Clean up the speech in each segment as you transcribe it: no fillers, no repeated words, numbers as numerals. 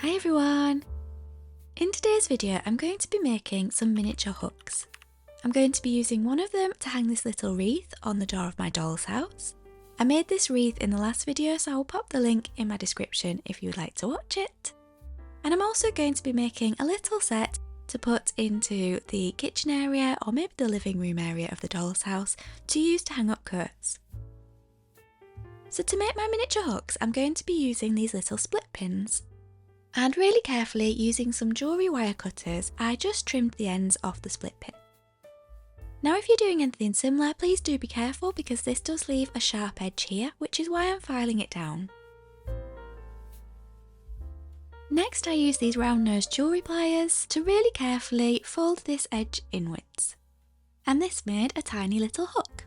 Hi everyone! In today's video I'm going to be making some miniature hooks. I'm going to be using one of them to hang this little wreath on the door of my doll's house. I made this wreath in the last video, so I will pop the link in my description if you would like to watch it. And I'm also going to be making a little set to put into the kitchen area or maybe the living room area of the doll's house to use to hang up coats. So to make my miniature hooks I'm going to be using these little split pins. And really carefully, using some jewellery wire cutters, I just trimmed the ends off the split pin. Now if you're doing anything similar, please do be careful because this does leave a sharp edge here, which is why I'm filing it down. Next I use these round nosed jewellery pliers to really carefully fold this edge inwards. And this made a tiny little hook.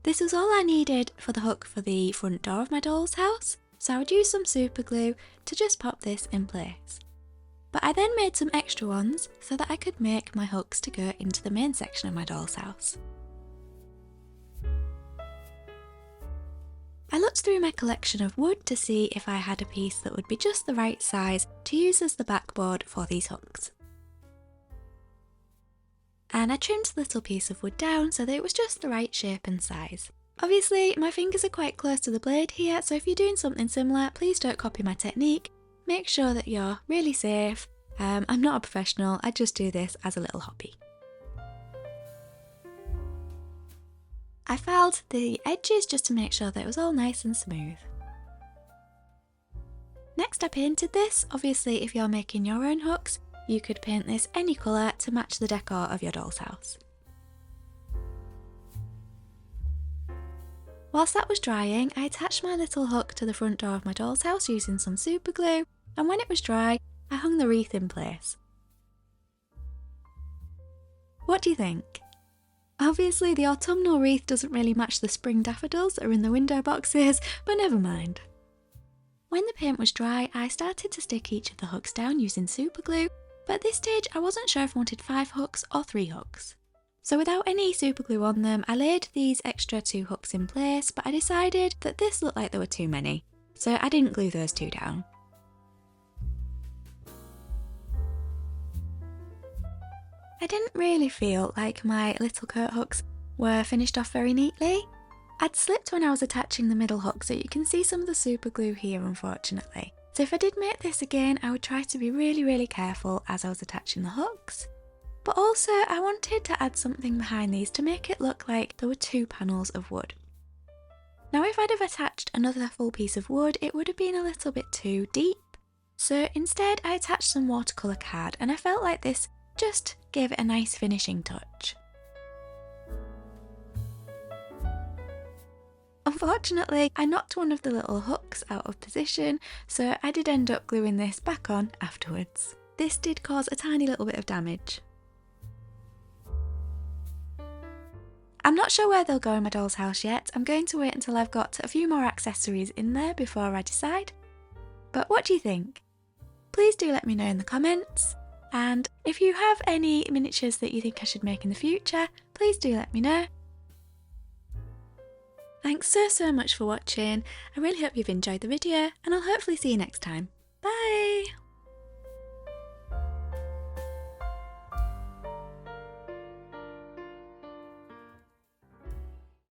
This was all I needed for the hook for the front door of my doll's house. So I would use some super glue to just pop this in place. But I then made some extra ones so that I could make my hooks to go into the main section of my doll's house. I looked through my collection of wood to see if I had a piece that would be just the right size to use as the backboard for these hooks. And I trimmed the little piece of wood down so that it was just the right shape and size. Obviously, my fingers are quite close to the blade here, so if you're doing something similar, please don't copy my technique. Make sure that you're really safe. I'm not a professional, I just do this as a little hobby. I filed the edges just to make sure that it was all nice and smooth. Next I painted this. Obviously, if you're making your own hooks, you could paint this any colour to match the decor of your doll's house. Whilst that was drying, I attached my little hook to the front door of my doll's house using some super glue, and when it was dry, I hung the wreath in place. What do you think? Obviously the autumnal wreath doesn't really match the spring daffodils that are in the window boxes, but never mind. When the paint was dry, I started to stick each of the hooks down using super glue, but at this stage I wasn't sure if I wanted 5 hooks or 3 hooks. So without any super glue on them, I laid these extra 2 hooks in place, but I decided that this looked like there were too many, so I didn't glue those 2 down. I didn't really feel like my little coat hooks were finished off very neatly. I'd slipped when I was attaching the middle hook, so you can see some of the super glue here unfortunately. So if I did make this again, I would try to be really careful as I was attaching the hooks. But also I wanted to add something behind these to make it look like there were 2 panels of wood. Now if I'd have attached another full piece of wood, it would have been a little bit too deep. So instead I attached some watercolour card, and I felt like this just gave it a nice finishing touch. Unfortunately, I knocked one of the little hooks out of position, so I did end up gluing this back on afterwards. This did cause a tiny little bit of damage. I'm not sure where they'll go in my doll's house yet. I'm going to wait until I've got a few more accessories in there before I decide. But what do you think? Please do let me know in the comments. And if you have any miniatures that you think I should make in the future, please do let me know. Thanks so much for watching. I really hope you've enjoyed the video, and I'll hopefully see you next time. Bye!